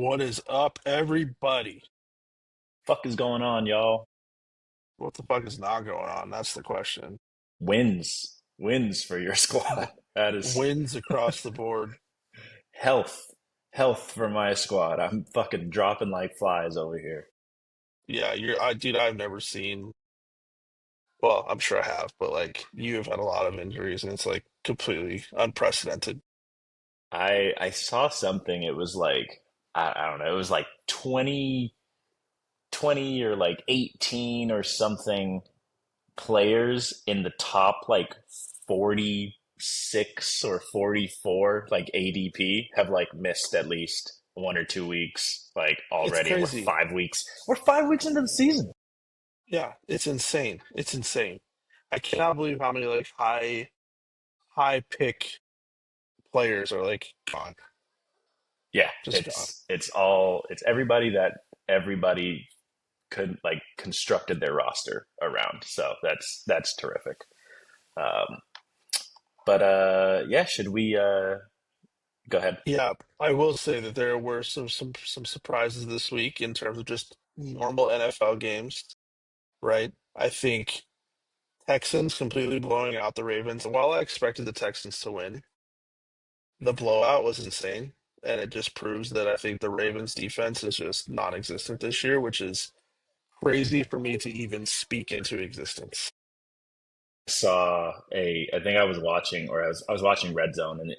What is up, everybody? Fuck is going on, y'all? What the fuck is not going on? That's the question. Wins for your W- squad. That is Wins across the board. health, health for my squad. I'm fucking dropping like flies over here. Yeah, dude, I've never seen, well, I'm sure I have, but like, you have had a lot of injuries and it's like completely unprecedented. I saw something. It was like I don't know. It was like 20 or like 18 or something players in the top like 46 or 44 like ADP have like missed at least 1 or 2 weeks like It's already, and we're crazy. 5 weeks. We're 5 weeks into the season. Yeah, it's insane. It's insane. I cannot believe how many like high pick players are like gone, Yeah, just gone. it's everybody that everybody could like constructed their roster around. So that's terrific. Um, but yeah, should we go ahead? Yeah, I will say that there were some surprises this week in terms of just normal NFL games, right? I think Texans completely blowing out the Ravens. While I expected the Texans to win, the blowout was insane, and it just proves that I think the Ravens defense is just non-existent this year, which is crazy for me to even speak into existence. Saw a I think I was watching, or I was watching Red Zone, and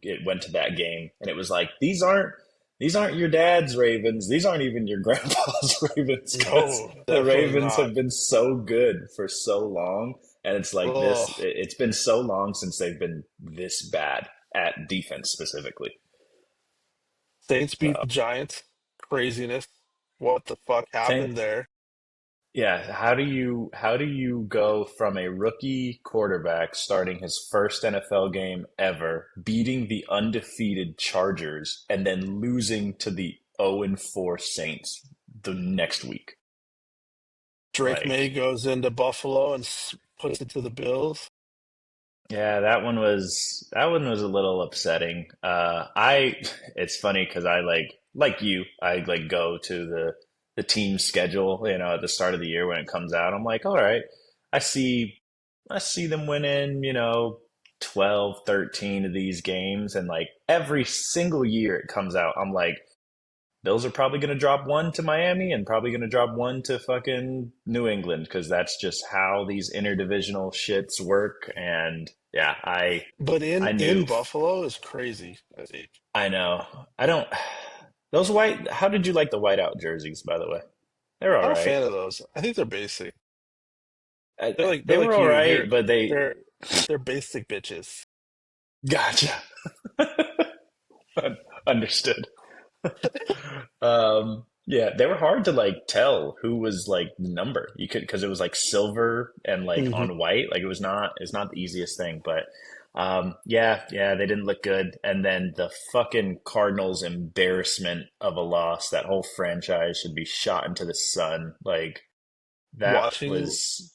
it went to that game, and it was like these aren't your dad's Ravens, these aren't even your grandpa's Ravens, because No, the definitely Ravens not. have been so good for so long, and it's like this Ugh. it's been so long since they've been this bad at defense specifically. Saints beat So the Giants. Craziness. What the fuck Saint happened there? Yeah, how do you go from a rookie quarterback starting his first NFL game ever, beating the undefeated Chargers, and then losing to the 0-4 Saints the next week? Drake May Like, goes into Buffalo and puts it to the Bills. yeah, that one was a little upsetting. I it's funny because I like you, I like go to the team schedule, at the start of the year when it comes out. I'm like, all right, I see I see them winning, 12, 13 of these games, and like every single year it comes out, I'm like, Bills are probably going to drop one to Miami and probably going to drop one to fucking New England, because that's just how these interdivisional shits work. And yeah, But I in knew. Buffalo is crazy, I think. I know. I don't. Those white. How did you like the whiteout jerseys, by the way? They're all I'm a right. fan of those. I think they're basic. I, They're they were like all you. right, but They're they're basic bitches. gotcha. Understood. Yeah, they were hard to like tell who was like the number. You could, because it was like silver and like Hmm. on white. Like it's not the easiest thing, but yeah, yeah, they didn't look good. And then the fucking Cardinals embarrassment of a loss. That whole franchise should be shot into the sun. Like that Watching was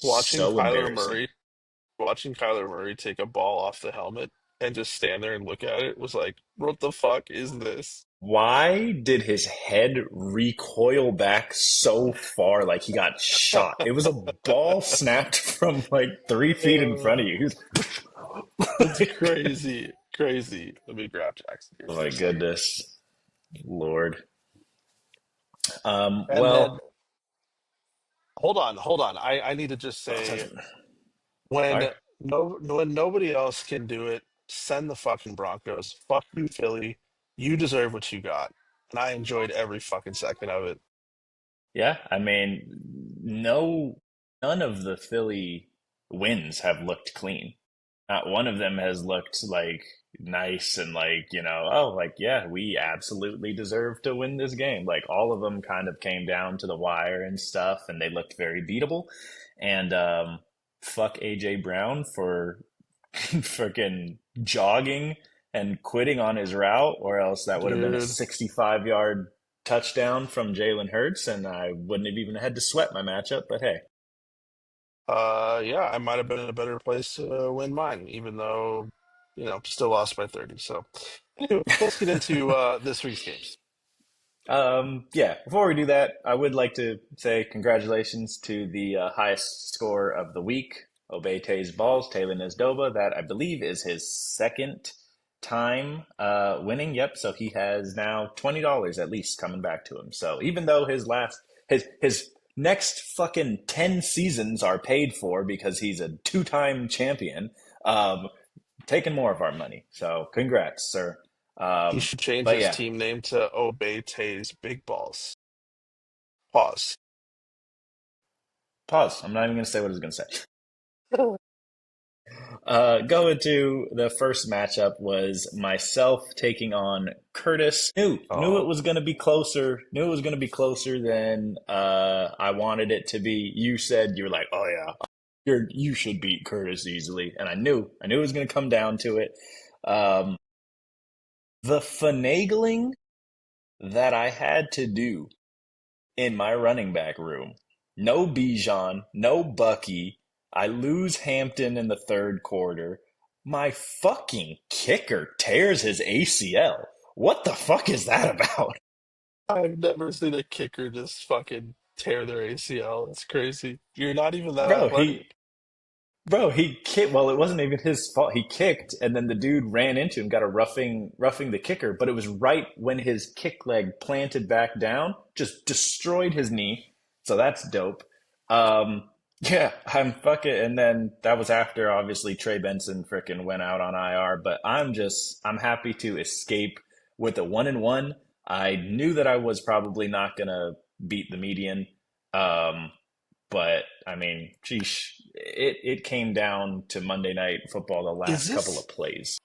watching so embarrassing. Watching Kyler Murray take a ball off the helmet and just stand there and look at it was like, what the fuck is this? Why did his head recoil back so far like he got shot? It was a ball snapped from like 3 feet in front of Uh, you. He was it's like, crazy, crazy. Let me grab Jackson here oh for my a second. goodness, Lord. And then Well, hold on. I need to just say sorry. when nobody else can do it, send the fucking Broncos. Fuck you, Philly. You deserve what you got. And I enjoyed every fucking second of it. Yeah, I mean, none of the Philly wins have looked clean. Not one of them has looked like nice and like, oh, like, yeah, we absolutely deserve to win this game. Like all of them kind of came down to the wire and stuff, and they looked very beatable. And fuck AJ Brown for freaking jogging and quitting on his route, or else that would have been a Dude. 65-yard touchdown from Jalen Hurts, and I wouldn't have even had to sweat my matchup. But hey, Yeah, I might have been in a better place to win mine, even though, still lost by 30. So, anyway, let's get into this week's games. Yeah, before we do that, I would like to say congratulations to the highest score of the week, Obete's Balls, Taylor Nesdova. That I believe is his second time winning. Yep, so he has now $20 at least coming back to him. So even though his next fucking 10 seasons are paid for because he's a two-time champion, um, taking more of our money. So congrats, sir. He Um, should change but his yeah, team name to Obey Tay's Big Balls. Pause. pause. I'm not even going to say what I was going to say. Going to the first matchup was myself taking on Curtis. Knew it Oh, was going to be closer. Knew it was going to be closer than I wanted it to be. You said you were like, "Oh yeah, you should beat Curtis easily," and I knew it was going to come down to it. Um, the finagling that I had to do in my running back room. No Bijan, no Bucky. I lose Hampton in the third quarter. My fucking kicker tears his ACL. What the fuck is that about? I've never seen a kicker just fucking tear their ACL. It's crazy. You're not even that Bro, he athletic. He kicked. Well, it wasn't even his fault. He kicked, and then the dude ran into him, got a roughing the kicker. But it was right when his kick leg planted back down, just destroyed his knee. So that's dope. Yeah, I'm fucking. And then that was after obviously Trey Benson frickin' went out on IR. But I'm happy to escape with a 1-1. I knew that I was probably not gonna beat the median. Um, but I mean, sheesh, it came down to Monday Night Football the Is last couple this of plays.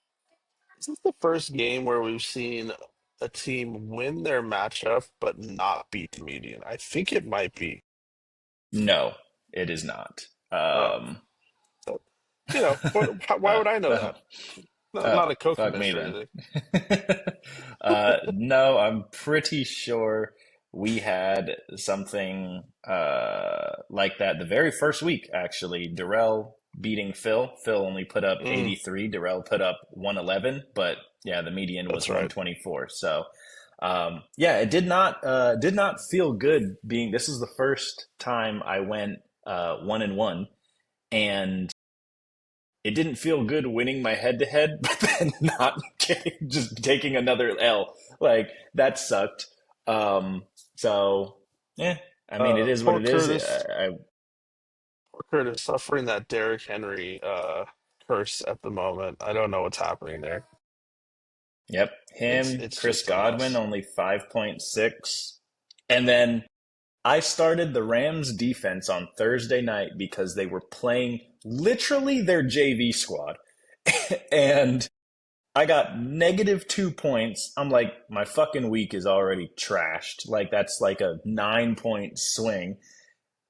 is this the first game where we've seen a team win their matchup but not beat the median? I think it might be. No, it is not. Oh, so, why Uh, would I know oh, that? I'm oh, not a fuck me co-commissioner or then. anything. No, I'm pretty sure we had something like that the very first week, actually. Darrell beating Phil. Phil only put up Mm, 83. Darrell put up 111, but yeah, the median was that's right. 124. So, yeah, it did not feel good being. This is the first time I went 1-1, and it didn't feel good winning my head to head, but then not getting, just taking another L. Like that sucked. Um, so yeah, I mean, it is what Poor it is. Curtis. Poor Curtis suffering that Derrick Henry curse at the moment. I don't know what's happening there. Yep, him, It's Chris just a Godwin, mess. only 5.6. And then I started the Rams defense on Thursday night because they were playing literally their JV squad. And I got -2 points. I'm like, my fucking week is already trashed. Like, that's like a 9 point swing.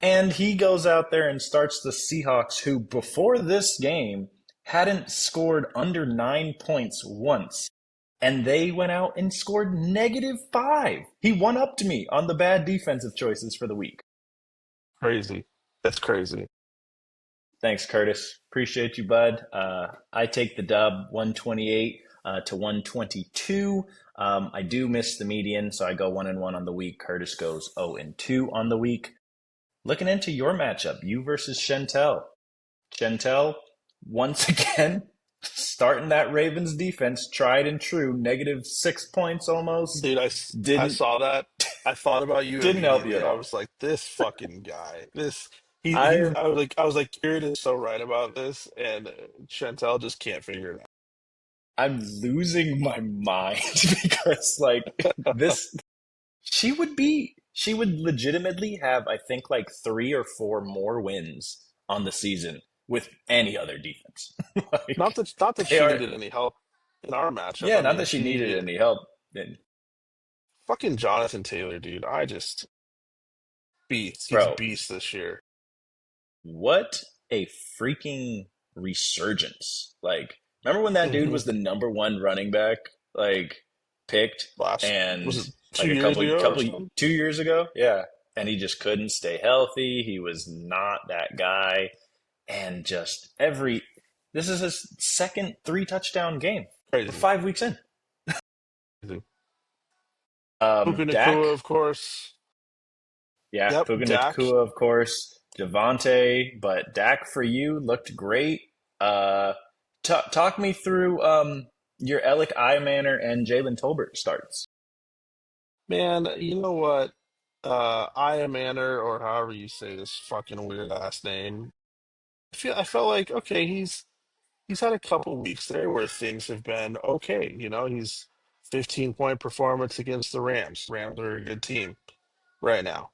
And he goes out there and starts the Seahawks, who before this game hadn't scored under 9 points once. And they went out and scored -5. He won up to me on the bad defensive choices for the week. Crazy. That's crazy. Thanks, Curtis. Appreciate you, bud. I take the dub 128 to 122. I do miss the median, so I go 1-1 on the week. Curtis goes 0-2 on the week. Looking into your matchup, you versus Chantel. Chantel, once again, starting that Ravens defense, tried and true, -6 points almost. Dude, I Didn't saw that. I thought about you didn't help you immediately. at I all. was like, this fucking guy. This he's I I was like, Kieran is so right about this, and Chantel just can't figure it I'm losing my mind because like out. this she would legitimately have, I think, like 3 or 4 more wins on the season with any other defense. Like Not that they she are, needed any help in our matchup. yeah, I not mean, that she needed she any help. And fucking Jonathan Taylor, dude. I just beast. He's bro, beast this year. what a freaking resurgence. Like, remember when that dude Hmm. was the number one running back, like, picked Was and it like two a years ago or couple, something? 2 years ago? Yeah. And he just couldn't stay healthy. He was not that guy. And just this is his second 3 touchdown game. We're Crazy. 5 weeks in. Crazy. Puka Dak, Nakua, of course. yeah, Yep, Puka Dak. Nacua, of course, Javante, but Dak for you looked great. Uh, talk me through your Alec Manor and Jalen Tolbert starts. Man, you know what? Aya Manor, or however you say this fucking weird last name. I felt like okay, he's had a couple weeks there where things have been okay. He's 15-point performance against the Rams. Rams are a good team right now.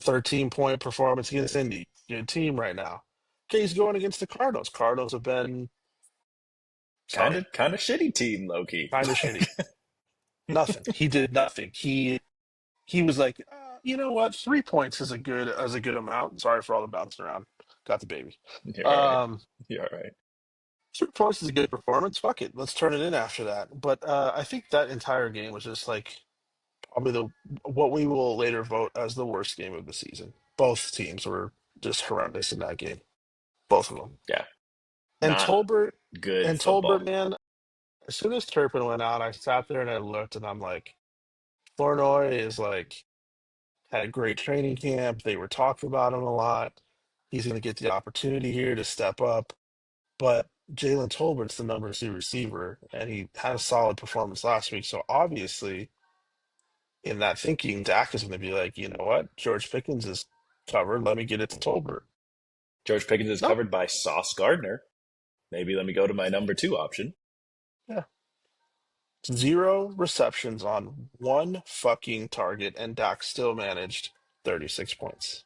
13-point performance against Indy. Good team right now. Okay, he's going against the Cardinals. Cardinals have been sorry, Kind of shitty team, Loki. kind of shitty. Nothing. He did nothing. He was like, you know what? 3 points is a good amount. Sorry for all the bouncing around. Got the baby. You're all right. Um, You're all right. 3 points is a good performance. Fuck it, let's turn it in after that. But I think that entire game was just like probably the what we will later vote as the worst game of the season. Both teams were just horrendous in that game. Both of them. Yeah, And not Tolbert good and Tolbert, football. man. As soon as Turpin went out, I sat there and I looked and I'm like, Flournoy is like had a great training camp. They were talking about him a lot. He's going to get the opportunity here to step up. But Jalen Tolbert's the number two receiver, and he had a solid performance last week. So obviously, in that thinking, Dak is going to be like, you know what? George Pickens is covered. Let me get it to Tolbert. George Pickens is No, covered by Sauce Gardner. Maybe let me go to my number two option. yeah. Zero receptions on one fucking target, and Dak still managed 36 points.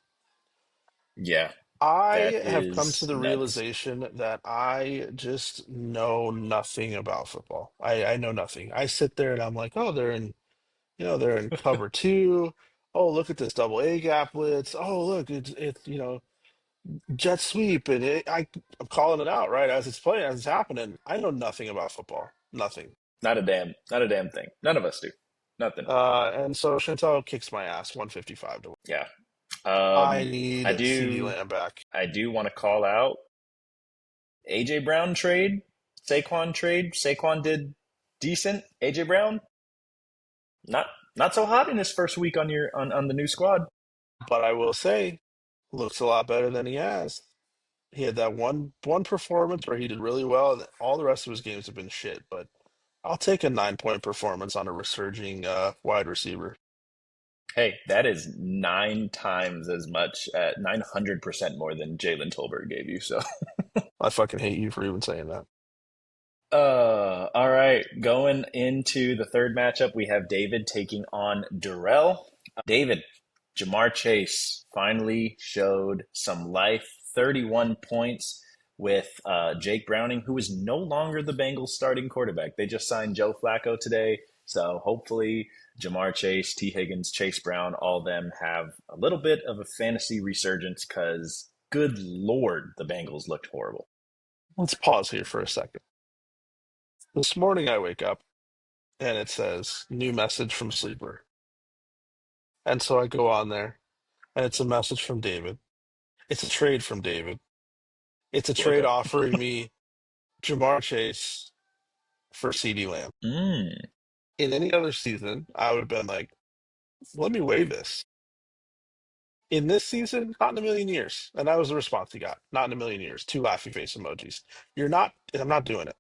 Yeah, that I have come to is the nuts. realization that I just know nothing about football. I know nothing. I sit there and I'm like, oh, they're in cover two. Oh, look at this double A gap blitz. Oh, look, it's jet sweep, and I'm calling it out right as it's playing, as it's happening. I know nothing about football, nothing. Not a damn thing. None of us do. Nothing. And so Chantel kicks my ass, 155 to 1. Yeah. I I need CD do Lamb back, I do want to call out AJ Brown trade, Saquon trade. Saquon did decent. AJ Brown not not so hot in his first week on on the new squad. but I will say, looks a lot better than he has. He had that one performance where he did really well, and all the rest of his games have been shit. But I'll take a 9-point performance on a resurging wide receiver. Hey, that is nine times as much at 900% more than Jalen Tolbert gave you. So I fucking hate you for even saying that. all right. Going into the third matchup, we have David taking on Durrell. David, Jamar Chase finally showed some life. 31 points with Jake Browning, who is no longer the Bengals starting quarterback. They just signed Joe Flacco today. So hopefully Jamar Chase, T. Higgins, Chase Brown, all of them have a little bit of a fantasy resurgence because good Lord, the Bengals looked horrible. Let's pause here for a second. This morning I wake up and it says new message from Sleeper. And so I go on there and it's a message from David. It's a trade from David. It's a Look trade up. offering me Jamar Chase for CD Lamb. Mm. In any other season, I would have been like, let me weigh this. In this season, not in a million years. And that was the response he got. Not in a million years. Two laughy face emojis. You're not, I'm not doing it.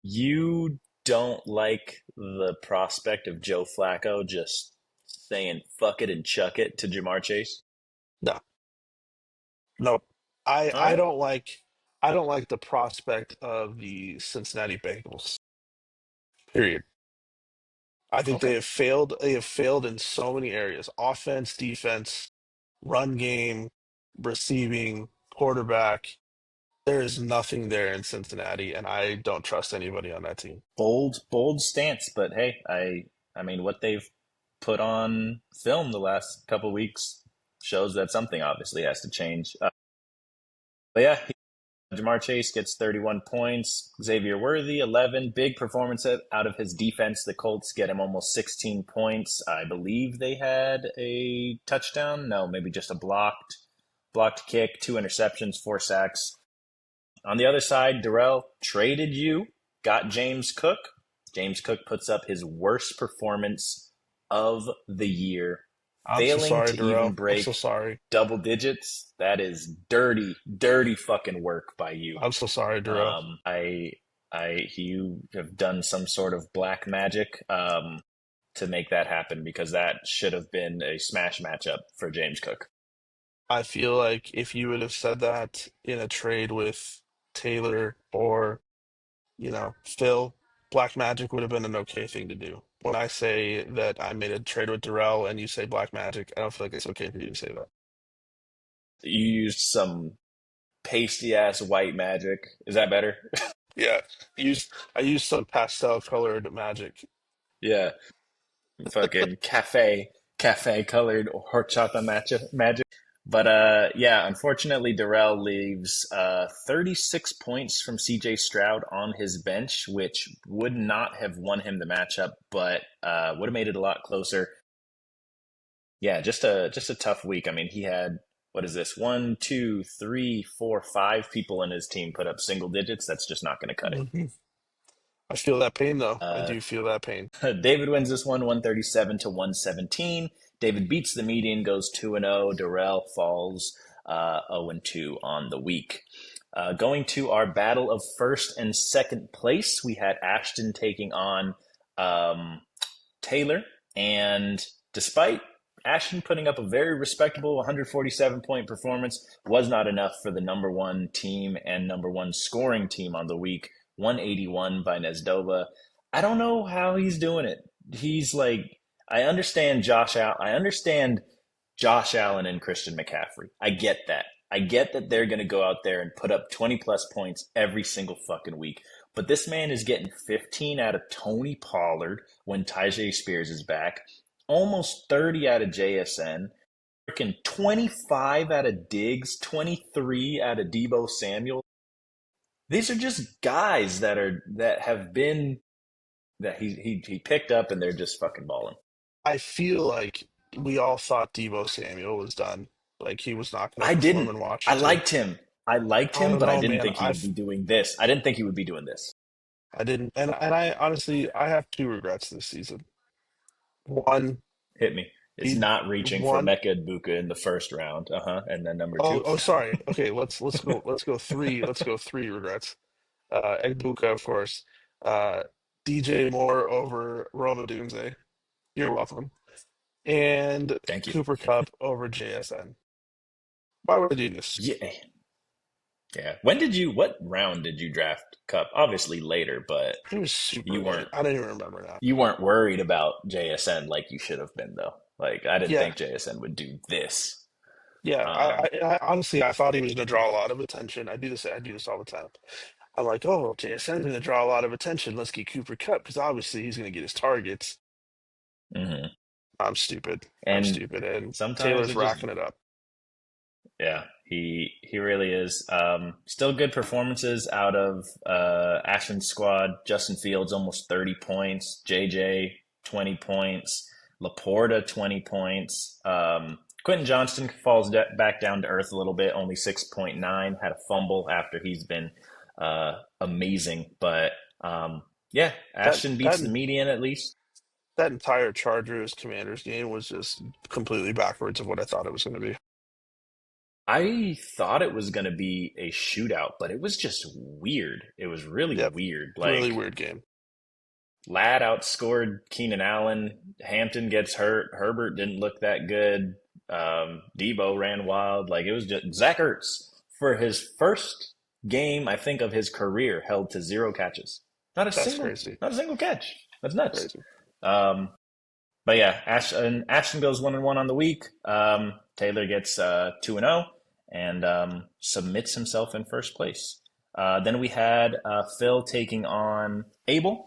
You don't like the prospect of Joe Flacco just saying fuck it and chuck it to Jamar Chase? No, no. I, All I right. don't like, I don't like the prospect of the Cincinnati Bengals. Period. I think Okay. they have failed. They have failed in so many areas: offense, defense, run game, receiving, quarterback. There is nothing there in Cincinnati, and I don't trust anybody on that team. Bold stance, but hey, I mean what they've put on film the last couple weeks shows that something obviously has to change. But yeah, Jamar Chase gets 31 points. Xavier Worthy, 11. Big performance out of his defense. The Colts get him almost 16 points. I believe they had a touchdown. No, maybe just a blocked kick, two interceptions, four sacks. On the other side, Darrell traded you, got James Cook. James Cook puts up his worst performance of the year, I'm so failing sorry, to even Darrell. I'm so break sorry. double digits. That is dirty, dirty fucking work by you. I'm so sorry, Darrell. Um, I, you have done some sort of black magic to make that happen because that should have been a smash matchup for James Cook. I feel like if you would have said that in a trade with Taylor or, Phil, Black Magic would have been an okay thing to do. When I say that I made a trade with Darrell and you say Black Magic, I don't feel like it's okay for you to say that. You used some pasty ass white magic. Is that better? Yeah, I used some pastel colored magic. Yeah, fucking cafe colored horchata magic. But yeah, unfortunately, Darrell leaves 36 points from CJ Stroud on his bench, which would not have won him the matchup, but would have made it a lot closer. Yeah, just a tough week. I mean, he had what is this? One, two, three, four, five people in his team put up single digits. That's just not going to cut it. Hmm. I feel that pain though. I Uh, do feel that pain. David wins this one, 137 to 117. David beats the median, goes 2-0. Darrell falls 0-2 on the week. Going to our battle of first and second place, we had Ashton taking on um, Taylor. And despite Ashton putting up a very respectable 147-point performance, was not enough for the number one team and number one scoring team on the week. 181 by Nezdova. I don't know how he's doing it. He's like, I understand Josh Allen. I understand Josh Allen and Christian McCaffrey. I get that. I get that they're going to go out there and put up 20 plus points every single fucking week. But this man is getting 15 out of Tony Pollard when Tyjae Spears is back, almost 30 out of JSN, freaking 25 out of Diggs, 23 out of Debo Samuel. These are just guys that have been that he picked up and they're just fucking balling. I feel like we all thought Debo Samuel was done. Like he was not going to I perform didn't. in I Washington. liked him. I liked I him, don't but I know, didn't man. think he would be doing this. I didn't think he would be doing this. I didn't, and I honestly I have two regrets this season. One, Hit me. It's he not reaching for one Mecca Buka in the first round. Uh huh. And then number oh two. oh sorry. Okay, let's go three regrets. Egbuka, of course. Uh, DJ Moore over Roma Dunze. You're welcome. And Thank you. Cooper Cup over JSN. Why would I do this? Yeah. Yeah. When did you? What round did you draft Cup? Obviously later, but It was super you late. weren't. I don't even remember now. You weren't worried about JSN like you should have been, though. Like I didn't Yeah, think JSN would do this. yeah. Um, I honestly I thought he was going to draw a lot of attention. I do this. I do this all the time. I'm like, oh, JSN's going to draw a lot of attention. Let's get Cooper Cup because obviously he's going to get his targets. mhm. I'm stupid. I'm And stupid. And sometimes Taylor's it just racking it up. yeah, he really is. Still good performances out of Ashton's squad. Justin Fields almost 30 points. JJ 20 points. Laporta 20 points. Quentin Johnston falls back down to earth a little bit, only 6.9. Had a fumble after he's been amazing, but yeah, That Ashton that beats the median at least. that entire Chargers Commanders game was just completely backwards of what I thought it was going to be. I thought it was going to be a shootout, but it was just weird. It was really Yep, weird. really Like, weird game. Ladd outscored Keenan Allen. Hampton gets hurt. Herbert didn't look that good. Debo ran wild. Like, it was just Zach Ertz, for his first game, I think, of his career, held to zero catches. That's crazy. Not a single catch. That's nuts. Crazy. Um, but yeah, Ashton goes 1-1 on the week. Taylor gets 2-0 and submits himself in first place. Then we had Phil taking on Abel.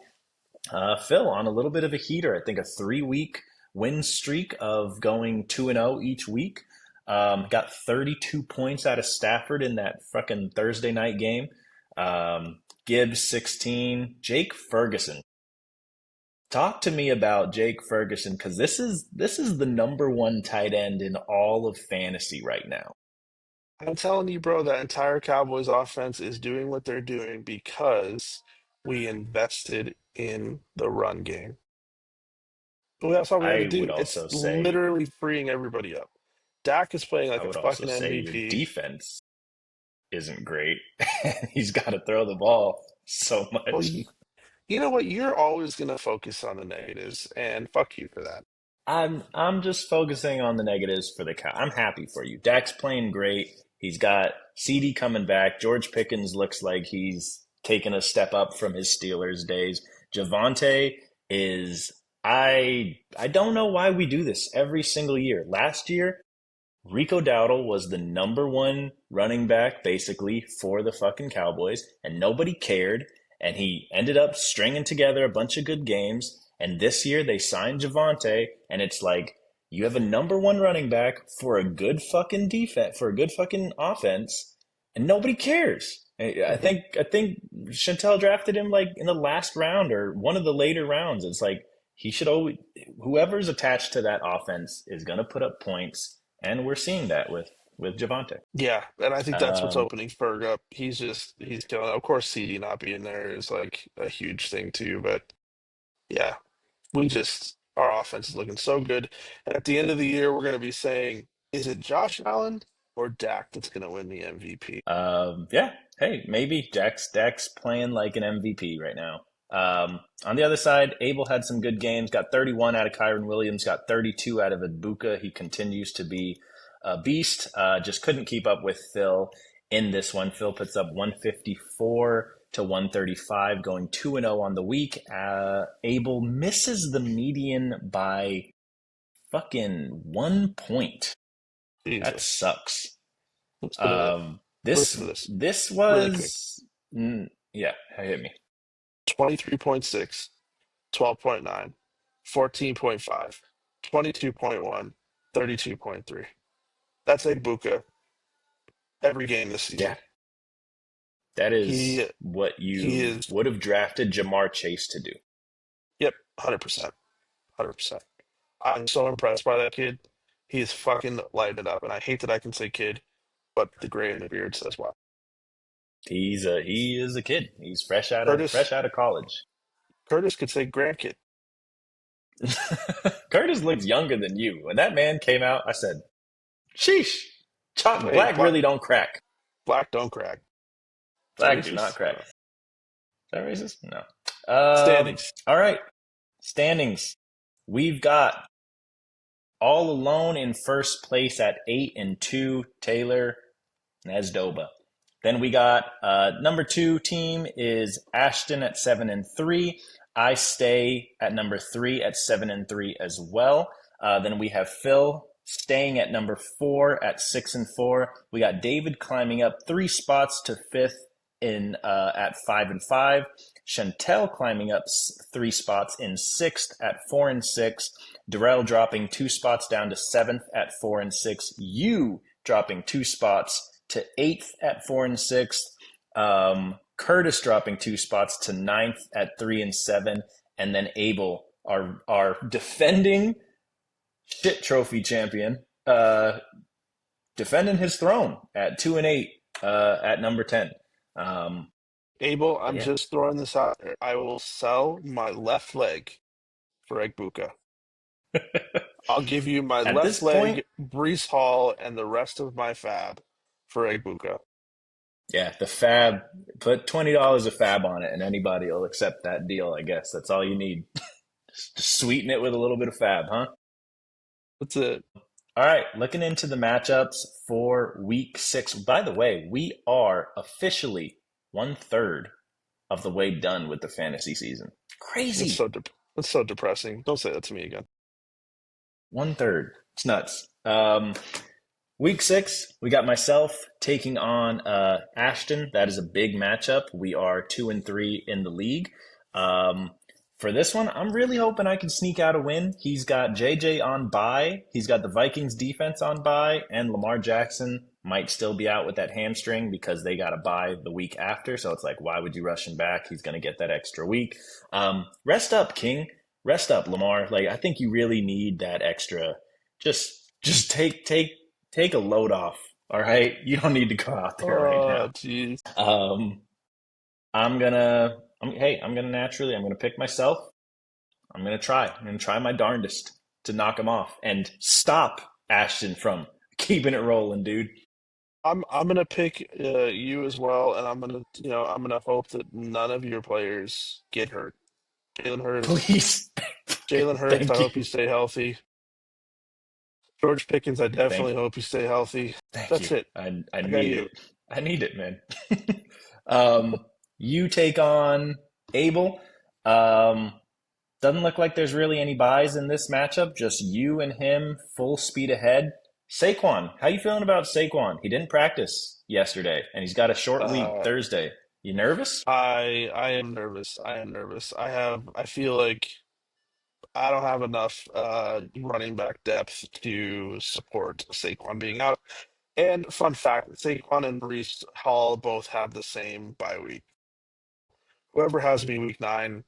Phil on a little bit of a heater. I think a 3-week win streak of going 2-0 each week. Got 32 points out of Stafford in that fucking Thursday night game. Gibbs 16. Jake Ferguson. Talk to me about Jake Ferguson because this is the number one tight end in all of fantasy right now. I'm telling you, bro, that entire Cowboys offense is doing what they're doing because we invested in the run game. Well, that's all we had to I would do. also It's say literally freeing everybody up. Dak is playing I like a would also fucking say your MVP. defense isn't great. He's got to throw the ball so Well, much. you know what? You're always going to focus on the negatives, and fuck you for that. I'm just focusing on the negatives for the cow. I'm happy for you. Dak's playing great. He's got CD coming back. George Pickens looks like he's taken a step up from his Steelers days. Javante is I don't know why we do this every single year. Last year, Rico Dowdle was the number one running back basically for the fucking Cowboys, and nobody cared. And he ended up stringing together a bunch of good games. And this year they signed Javante, and it's like you have a number one running back for a good fucking defense, for a good fucking offense, and nobody cares. Hmm. I think Chantel drafted him like in the last round or one of the later rounds. It's like he should always whoever's attached to that offense is going to put up points, and we're seeing that with Javante. Yeah, and I think that's what's Um, opening Ferg up. He's killing. Of course, CD not being there is like a huge thing too. But yeah, we just our offense is looking so good. And at the end of the year, we're going to be saying, is it Josh Allen or Dak that's going to win the MVP? yeah, hey, maybe Dak's playing like an MVP right now. On the other side, Abel had some good games. Got 31 out of Kyron Williams. Got 32 out of Ibuka. He continues to be a beast. Just couldn't keep up with Phil in this one. Phil puts up 154 to 135, going 2-0 on the week. Abel misses the median by fucking 1 point. That Jesus, sucks. listen to this. Listen to this This really quick. was yeah, hit me. 23.6, 12.9, 14.5, 22.1, 32.3. That's a Buka every game this season. Yeah, that He is what he you is would have drafted Jamar Chase to do. yep, 100%. 100%. I'm so impressed by that kid. He's fucking lighting it up. And I hate that I can say kid, but the gray and the beard says well. He is a kid. He's fresh Curtis out of college. Curtis could say grandkid. Curtis looks younger than you. When that man came out, I said, "Sheesh, chalk Hey, black really don't crack. black don't crack. Is that Black do not racist? I don't crack." know. Is that racist? No. Standings. All right. Standings. We've got all alone in first place at 8-2, Taylor Nesdoba. Then we got number two team is Ashton at 7-3. I stay at number three at 7-3 as well. Then we have Phil staying at number four at 6-4. We got David climbing up 3 spots to fifth in at 5-5. Chantel climbing up 3 spots in sixth at 4-6. Darrell dropping 2 spots down to seventh at 4-6. You dropping 2 spots to eighth at 4-6. Curtis dropping 2 spots to ninth at 3-7, and then Abel, our defending shit trophy champion, defending his throne at 2-8 at number 10. Um, Abel, but I'm yeah, just throwing this out there. I will sell my left leg for Egbuka. I'll give you my at this left point, leg, Brees Hall, and the rest of my fab for Egbuka. yeah, the fab, put $20 a fab on it, and anybody will accept that deal. I guess that's all you need. Just sweeten it with a little bit of fab, huh? That's it. All right, looking into the matchups for week 6. By the way, we are officially 1/3 of the way done with the fantasy season. That's Crazy. so that's so depressing. Don't say that to me again. 1/3. It's nuts. Week 6, we got myself taking on Ashton. That is a big matchup. We are 2-3 in the league. Um, for this one, I'm really hoping I can sneak out a win. He's got JJ on bye. He's got the Vikings defense on bye, and Lamar Jackson might still be out with that hamstring because they got a bye the week after. So it's like, why would you rush him back? He's going to get that extra week. Rest up, King. Rest up, Lamar. Like I think you really need that extra. Just take a load off. All right, you don't need to go out there right Oh, now. jeez. Um, I'm gonna, I'm gonna naturally, I'm gonna pick myself. I'm gonna try. I'm gonna try my darndest to knock him off and stop Ashton from keeping it rolling, dude. I'm gonna pick you as well, and I'm gonna hope that none of your players get hurt. Jalen Hurts, Please, Jalen Hurts. I thank you, hope you stay healthy. George Pickens, I thank definitely hope you stay healthy. thank you. That's it. I I got need it. you. I need it, man. You take on Abel. Um, Doesn't look like there's really any buys in this matchup. Just you and him, full speed ahead. Saquon, how you feeling about Saquon? He didn't practice yesterday, and he's got a short week Uh, Thursday. You nervous? I am nervous. I am nervous. I feel like I don't have enough running back depth to support Saquon being out. And fun fact, Saquon and Brees Hall both have the same bye week. Whoever has me week 9,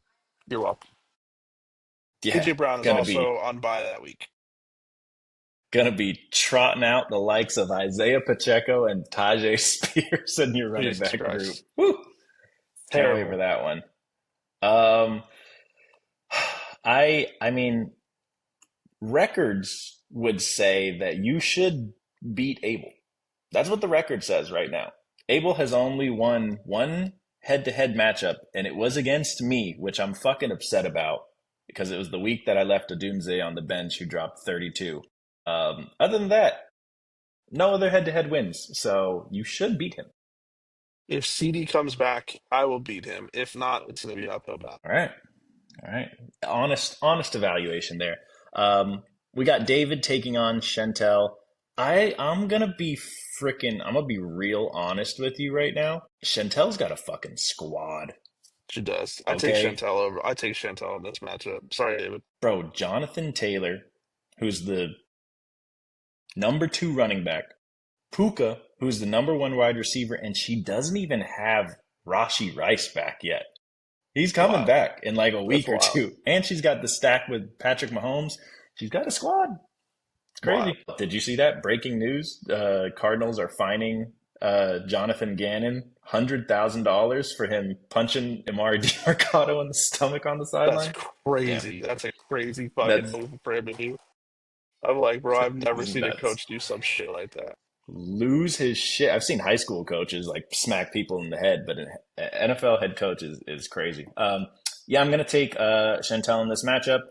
you're welcome. Yeah, AJ Brown is gonna be also on bye that week. gonna be trotting out the likes of Isaiah Pacheco and Tajay Spears in your running Jesus back group. Christ. Woo! Can't wait for Terrible. that one. Um, I mean, records would say that you should beat Abel. That's what the record says right now. Abel has only won one head-to-head matchup, and it was against me, which I'm fucking upset about because it was the week that I left a Doomsday on the bench who dropped 32. Other than that, no other head-to-head wins, so you should beat him. If CD comes back, I will beat him. If not, it's going to be an uphill battle. All right, all right. Honest evaluation there. We got David taking on Chantel. I'm gonna be I'm gonna be real honest with you right now. Chantel's got a fucking squad. She does. I take Okay, Chantel over. I take Chantel in this matchup. Sorry, David. bro, Jonathan Taylor, who's the number two running back, Puka, who's the number one wide receiver, and she doesn't even have Rashi Rice back yet. He's coming Wild. back in like a That's week or wild. two. And she's got the stack with Patrick Mahomes. She's got a squad. It's Wild. crazy. Did you see that breaking news? Cardinals are fining Jonathan Gannon $100,000 for him punching Amari DiMercato in the stomach on the That's sideline. Yeah, crazy. That's a crazy fucking that's move for him to do. I'm like, bro, I've never it's seen a nuts. coach do some shit like that. Lose his shit. I've seen high school coaches like smack people in the head, but an NFL head coach is crazy. Yeah, I'm gonna take Chantel in this matchup.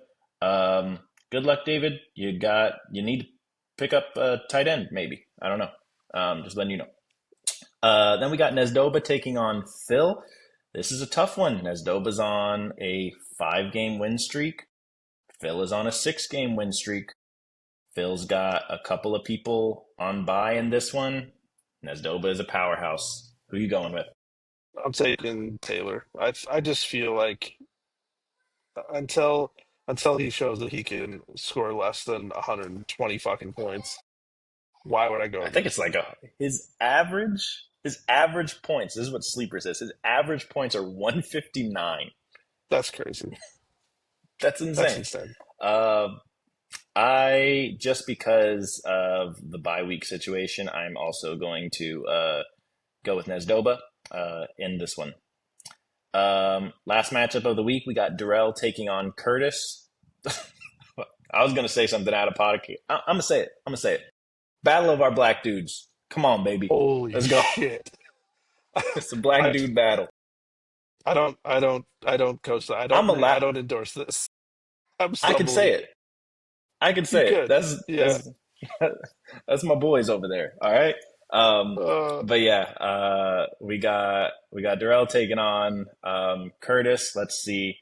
Good luck, David. You need to pick up a tight end, maybe. I don't know. Just letting you know. Then we got Nesdoba taking on Phil. This is a tough one. Nesdoba's on a 5 game win streak. Phil is on a 6 game win streak. Phil's got a couple of people on bye in this one. Nesdoba is a powerhouse. Who are you going with? I'm taking Taylor. I just feel like until until he shows that he can score less than 120 fucking points, why would I go I think against it's him? like his average points. This is what Sleeper says. His average points are 159. That's crazy. That's That's insane. insane. Uh, I just because of the bye week situation, I'm also going to go with Nesdoba in this one. Last matchup of the week, we got Durrell taking on Curtis. I was gonna say something out of pocket. I'm gonna say it. I'm gonna say it. Battle of our black dudes. Come on, baby. Holy Let's go. shit. It's a black I dude battle. I don't coach that. I'm a I lot. don't endorse this. I'm I can say stumbling. it. I can You say it. could. Yeah. That's my boys over there. All right. Uh, But yeah, we got Darrell taking on Curtis. Let's see.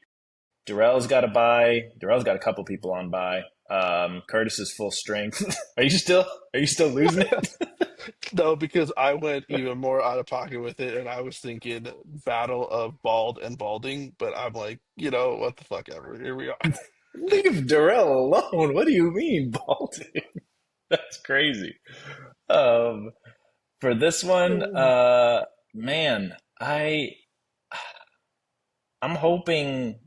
Darrell's got a bye. Darrell's got a couple people on bye. Curtis is full strength. Are you still losing it? no, because I went even more out of pocket with it, and I was thinking battle of bald and balding, but I'm like, what the fuck ever. Here we are. Leave Darrell alone. What do you mean, Baldy? That's crazy. Um, for this one, man, I'm hoping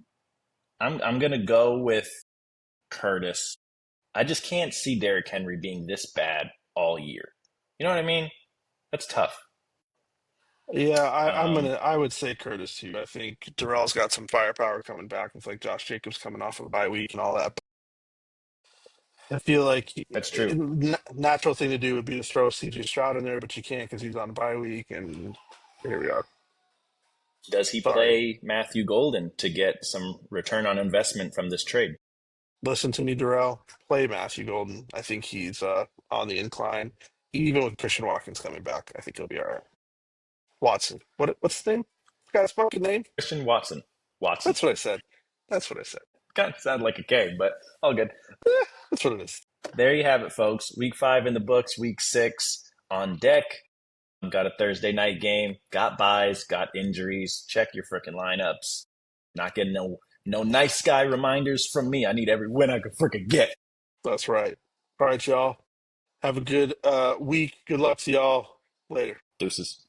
I'm gonna go with Curtis. I just can't see Derrick Henry being this bad all year. You know what I mean? That's tough. Yeah, Um, I would say Curtis too. I think Darrell's got some firepower coming back with like Josh Jacobs coming off of a bye week and all that. I feel like that's true. natural thing to do would be to throw CJ Stroud in there, but you can't because he's on a bye week, and here we are. Does he Sorry. play Matthew Golden to get some return on investment from this trade? Listen to me, Darrell. Play Matthew Golden. I think he's on the incline. Even with Christian Watkins coming back, I think he'll be all right. Watson. What's his name? Guy's fucking name? Christian Watson. Watson. That's what I said. That's what I said. Kind of sound like a K, but all good. That's what it is. There you have it, folks. Week 5 in the books, week 6 on deck. Got a Thursday night game, got buys, got injuries. Check your freaking lineups. Not getting no nice guy reminders from me. I need every win I can freaking get. That's right. All right, y'all. Have a good week. Good luck to y'all. Later. Deuces.